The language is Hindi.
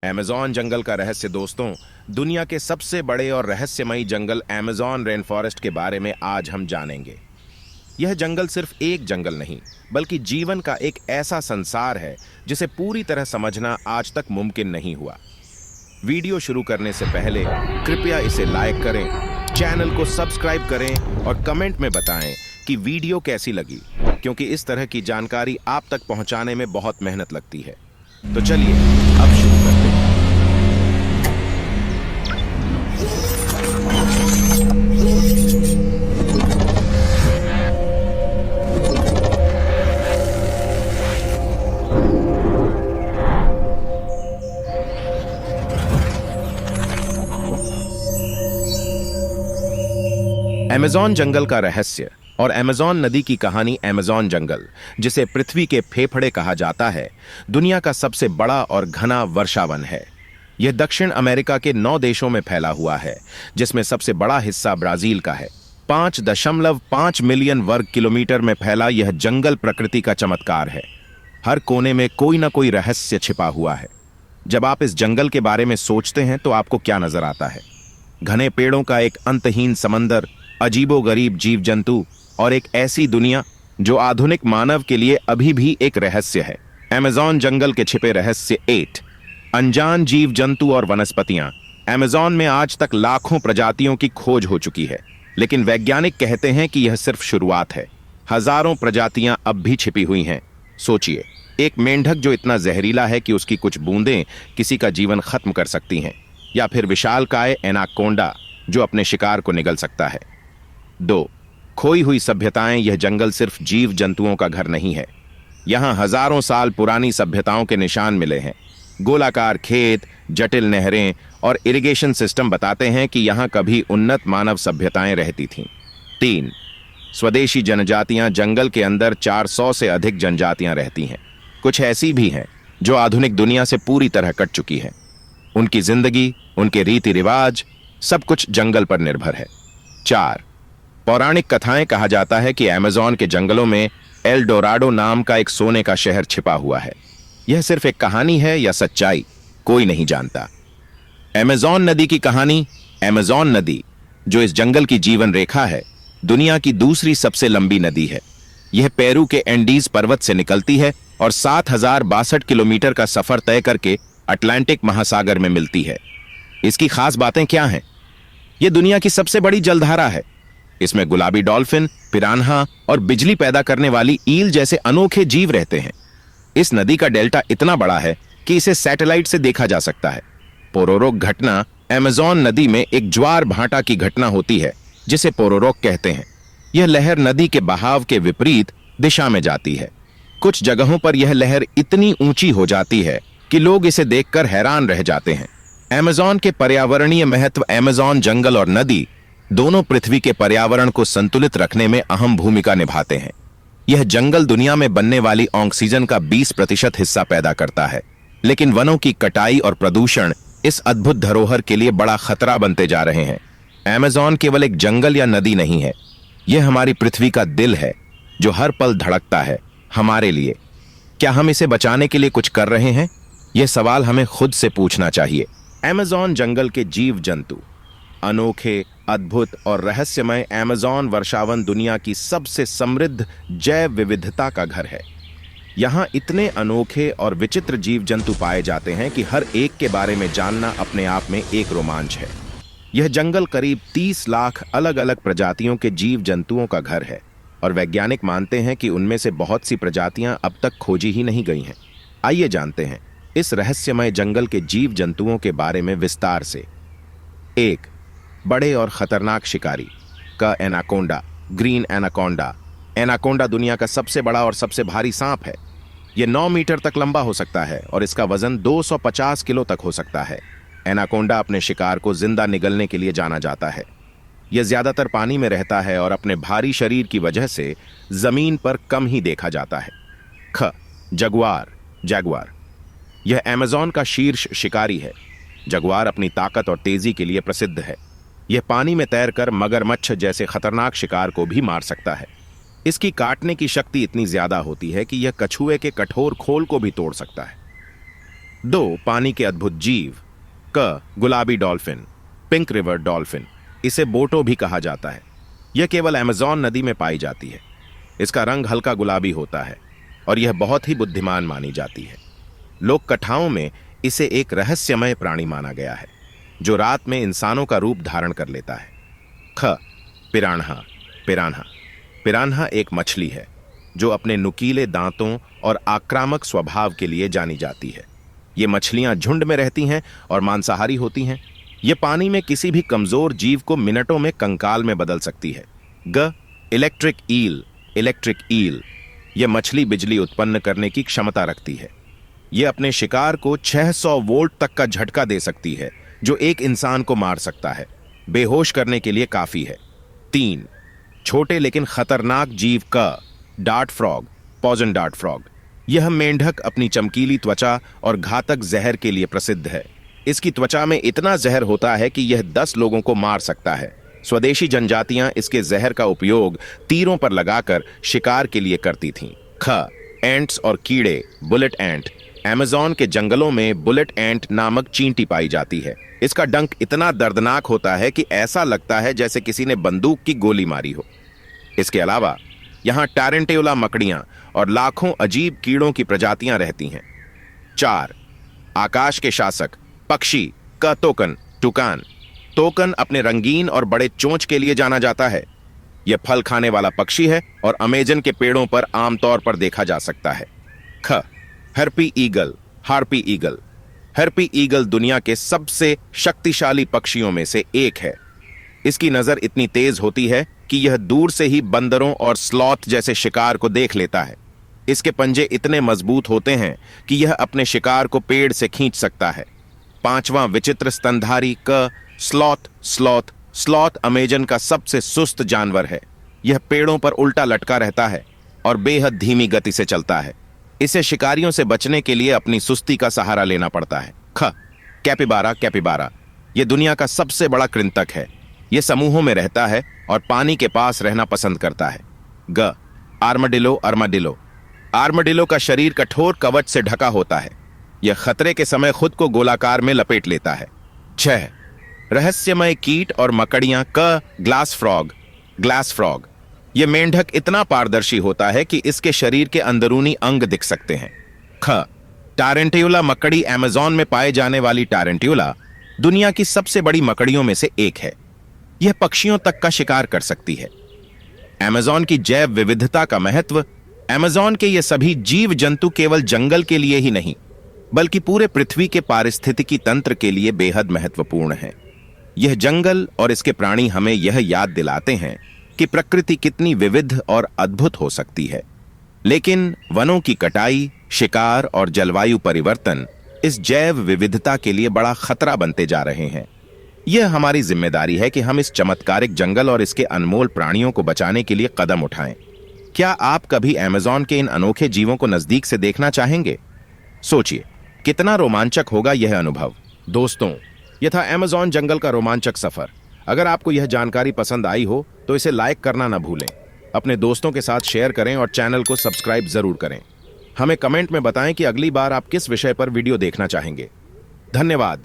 अमेज़न जंगल का रहस्य दोस्तों, दुनिया के सबसे बड़े और रहस्यमयी जंगल अमेज़न रेन फॉरेस्ट के बारे में आज हम जानेंगे। यह जंगल सिर्फ एक जंगल नहीं, बल्कि जीवन का एक ऐसा संसार है जिसे पूरी तरह समझना आज तक मुमकिन नहीं हुआ। वीडियो शुरू करने से पहले कृपया इसे लाइक करें, चैनल को सब्सक्राइब करें और कमेंट में बताएं कि वीडियो कैसी लगी, क्योंकि इस तरह की जानकारी आप तक पहुंचाने में बहुत मेहनत लगती है। तो चलिए अब शुरू करते हैं। अमेज़न जंगल का रहस्य और अमेज़न नदी की कहानी। अमेज़न जंगल, जिसे पृथ्वी के फेफड़े कहा जाता है, दुनिया का सबसे बड़ा और घना वर्षावन है। यह दक्षिण अमेरिका के 9 देशों में फैला हुआ है, जिसमें सबसे बड़ा हिस्सा ब्राजील का है। 5.5 मिलियन वर्ग किलोमीटर में फैला यह जंगल प्रकृति का चमत्कार है। हर कोने में कोई ना कोई रहस्य छिपा हुआ है। जब आप इस जंगल के बारे में सोचते हैं तो आपको क्या नजर आता है? घने पेड़ों का एक अंतहीन समंदर, अजीबोगरीब जीव जंतु और एक ऐसी दुनिया जो आधुनिक मानव के लिए अभी भी एक रहस्य है। अमेज़न जंगल के छिपे रहस्य 8। अनजान जीव जंतु और वनस्पतियां। अमेज़न में आज तक लाखों प्रजातियों की खोज हो चुकी है, लेकिन वैज्ञानिक कहते हैं कि यह सिर्फ शुरुआत है। हजारों प्रजातियां अब भी छिपी हुई हैं। सोचिए, एक मेंढक जो इतना जहरीला है कि उसकी कुछ बूंदें किसी का जीवन खत्म कर सकती हैं, या फिर विशालकाय एनाकोंडा जो अपने शिकार को निगल सकता है। 2. खोई हुई सभ्यताएं। यह जंगल सिर्फ जीव जंतुओं का घर नहीं है। यहां हजारों साल पुरानी सभ्यताओं के निशान मिले हैं। गोलाकार खेत, जटिल नहरें और इरिगेशन सिस्टम बताते हैं कि यहां कभी उन्नत मानव सभ्यताएं रहती थीं। 3. स्वदेशी जनजातियां। जंगल के अंदर 400 से अधिक जनजातियां रहती हैं। कुछ ऐसी भी हैं जो आधुनिक दुनिया से पूरी तरह कट चुकी हैं। उनकी जिंदगी, उनके रीति रिवाज, सब कुछ जंगल पर निर्भर है। 4. पौराणिक कथाएं। कहा जाता है कि अमेज़न के जंगलों में एल डोराडो नाम का एक सोने का शहर छिपा हुआ है। यह सिर्फ एक कहानी है या सच्चाई, कोई नहीं जानता। अमेज़न नदी की कहानी। अमेज़न नदी, जो इस जंगल की जीवन रेखा है, दुनिया की दूसरी सबसे लंबी नदी है। यह पेरू के एंडीज पर्वत से निकलती है और 7062 किलोमीटर का सफर तय करके अटलांटिक महासागर में मिलती है। इसकी खास बातें क्या हैं? यह दुनिया की सबसे बड़ी जलधारा है। इसमें गुलाबी डॉल्फिन, पिरान्हा और बिजली पैदा करने वाली ईल जैसे अनोखे जीव रहते हैं। इस नदी का डेल्टा इतना बड़ा है कि इसे सैटेलाइट से देखा जा सकता है। पोरोरोक घटना। अमेज़न नदी में एक ज्वार भाटा की घटना होती है, जिसे पोरोरोक कहते हैं। यह लहर नदी के बहाव के विपरीत दिशा में जाती है। कुछ जगहों पर यह लहर इतनी ऊंची हो जाती है कि लोग इसे देखकर हैरान रह जाते हैं। अमेज़न के पर्यावरणीय महत्व। अमेज़न जंगल और नदी दोनों पृथ्वी के पर्यावरण को संतुलित रखने में अहम भूमिका निभाते हैं। यह जंगल दुनिया में बनने वाली ऑक्सीजन का 20% हिस्सा पैदा करता है, लेकिन वनों की कटाई और प्रदूषण इस अद्भुत धरोहर के लिए बड़ा खतरा बनते जा रहे हैं। अमेज़न केवल एक जंगल या नदी नहीं है, यह हमारी पृथ्वी का दिल है, जो हर पल धड़कता है हमारे लिए। क्या हम इसे बचाने के लिए कुछ कर रहे हैं? यह सवाल हमें खुद से पूछना चाहिए। अमेज़न जंगल के जीव जंतु। अनोखे, अद्भुत और रहस्यमय अमेज़न वर्षावन दुनिया की सबसे समृद्ध जैव विविधता का घर है। यहाँ इतने अनोखे और विचित्र जीव जंतु पाए जाते हैं कि हर एक के बारे में जानना अपने आप में एक रोमांच है। यह जंगल करीब 30 लाख अलग अलग प्रजातियों के जीव जंतुओं का घर है, और वैज्ञानिक मानते हैं कि उनमें से बहुत सी प्रजातियां अब तक खोजी ही नहीं गई हैं। आइए जानते हैं इस रहस्यमय जंगल के जीव जंतुओं के बारे में विस्तार से। 1. बड़े और खतरनाक शिकारी का एनाकोंडा। Green anaconda. एनाकोंडा दुनिया का सबसे बड़ा और सबसे भारी सांप है। यह 9 मीटर तक लंबा हो सकता है और इसका वजन 250 किलो तक हो सकता है। एनाकोंडा अपने शिकार को जिंदा निगलने के लिए जाना जाता है। यह ज्यादातर पानी में रहता है और अपने भारी शरीर की वजह से जमीन पर कम ही देखा जाता है। ख. जगुआर। जैगुआर। यह अमेज़न का शीर्ष शिकारी है। जगुआर अपनी ताकत और तेजी के लिए प्रसिद्ध है। यह पानी में तैरकर मगरमच्छ जैसे खतरनाक शिकार को भी मार सकता है। इसकी काटने की शक्ति इतनी ज्यादा होती है कि यह कछुए के कठोर खोल को भी तोड़ सकता है। 2. पानी के अद्भुत जीव। क. गुलाबी डॉल्फिन, पिंक रिवर डॉल्फिन। इसे बोटो भी कहा जाता है। यह केवल अमेज़न नदी में पाई जाती है। इसका रंग हल्का गुलाबी होता है और यह बहुत ही बुद्धिमान मानी जाती है। लोक कथाओं में इसे एक रहस्यमय प्राणी माना गया है जो रात में इंसानों का रूप धारण कर लेता है। ख. पिरान्हा। पिरान्हा पिरान्हा एक मछली है जो अपने नुकीले दांतों और आक्रामक स्वभाव के लिए जानी जाती है। ये मछलियां झुंड में रहती हैं और मांसाहारी होती हैं। ये पानी में किसी भी कमजोर जीव को मिनटों में कंकाल में बदल सकती है। ग. Electric eel. इलेक्ट्रिक ईल यह मछली बिजली उत्पन्न करने की क्षमता रखती है। यह अपने शिकार को 600 वोल्ट तक का झटका दे सकती है जो एक इंसान को मार सकता है। बेहोश करने के लिए काफी है। 3. छोटे लेकिन खतरनाक जीव क. Dart frog. Poison dart frog यह मेंढक अपनी चमकीली त्वचा और घातक जहर के लिए प्रसिद्ध है। इसकी त्वचा में इतना जहर होता है कि यह 10 लोगों को मार सकता है। स्वदेशी जनजातियां इसके जहर का उपयोग तीरों पर लगाकर शिकार के लिए करती थीं। ख. एंट्स और कीड़े। बुलेट एंट। अमेज़न के जंगलों में बुलेट एंट नामक चींटी पाई जाती है। इसका डंक इतना दर्दनाक होता है कि ऐसा लगता है जैसे किसी ने बंदूक की गोली मारी हो। इसके अलावा यहाँ टारेंट्यूला मकड़ियां और लाखों अजीब कीड़ों की प्रजातियां रहती हैं। 4. आकाश के शासक पक्षी क. तोकन। टुकान। तोकन अपने रंगीन और बड़े चोंच के लिए जाना जाता है। यह फल खाने वाला पक्षी है और अमेजन के पेड़ों पर आमतौर पर देखा जा सकता है। ख. Harpy eagle. Harpy eagle. Harpy eagle दुनिया के सबसे शक्तिशाली पक्षियों में से एक है। इसकी नजर इतनी तेज होती है कि यह दूर से ही बंदरों और स्लॉथ जैसे शिकार को देख लेता है। इसके पंजे इतने मजबूत होते हैं कि यह अपने शिकार को पेड़ से खींच सकता है। 5वां विचित्र स्तनधारी क. स्लॉथ। स्लॉथ स्लॉथ अमेजन का सबसे सुस्त जानवर है। यह पेड़ों पर उल्टा लटका रहता है और बेहद धीमी गति से चलता है। इसे शिकारियों से बचने के लिए अपनी सुस्ती का सहारा लेना पड़ता है। ख. कैपिबारा। कैपिबारा यह दुनिया का सबसे बड़ा कृंतक है। यह समूहों में रहता है और पानी के पास रहना पसंद करता है। ग. आर्माडिलो। आर्माडिलो आर्माडिलो का शरीर कठोर कवच से ढका होता है। यह खतरे के समय खुद को गोलाकार में लपेट लेता है। 6. रहस्यमय कीट और मकड़ियां क. Glass frog. ग्लास फ्रॉग यह मेंढक इतना पारदर्शी होता है कि इसके शरीर के अंदरूनी अंग दिख सकते हैं। ख. टारेंट्यूला मकड़ी अमेज़न में पाए जाने वाली टारेंट्यूला दुनिया की सबसे बड़ी मकड़ियों में से एक है। यह पक्षियों तक का शिकार कर सकती है। अमेज़न की जैव विविधता का महत्व। अमेज़न के ये सभी जीव जंतु केवल जंगल के लिए ही नहीं बल्कि पूरे पृथ्वी के पारिस्थितिकी तंत्र के लिए बेहद महत्वपूर्ण है। यह जंगल और इसके प्राणी हमें यह याद दिलाते हैं कि प्रकृति कितनी विविध और अद्भुत हो सकती है। लेकिन वनों की कटाई, शिकार और जलवायु परिवर्तन इस जैव विविधता के लिए बड़ा खतरा बनते जा रहे हैं। यह हमारी जिम्मेदारी है कि हम इस चमत्कारिक जंगल और इसके अनमोल प्राणियों को बचाने के लिए कदम उठाएं। क्या आप कभी अमेज़न के इन अनोखे जीवों को नजदीक से देखना चाहेंगे? सोचिए कितना रोमांचक होगा यह अनुभव। दोस्तों, यह था अमेज़न जंगल का रोमांचक सफर। अगर आपको यह जानकारी पसंद आई हो तो इसे लाइक करना ना भूलें, अपने दोस्तों के साथ शेयर करें और चैनल को सब्सक्राइब जरूर करें। हमें कमेंट में बताएं कि अगली बार आप किस विषय पर वीडियो देखना चाहेंगे। धन्यवाद।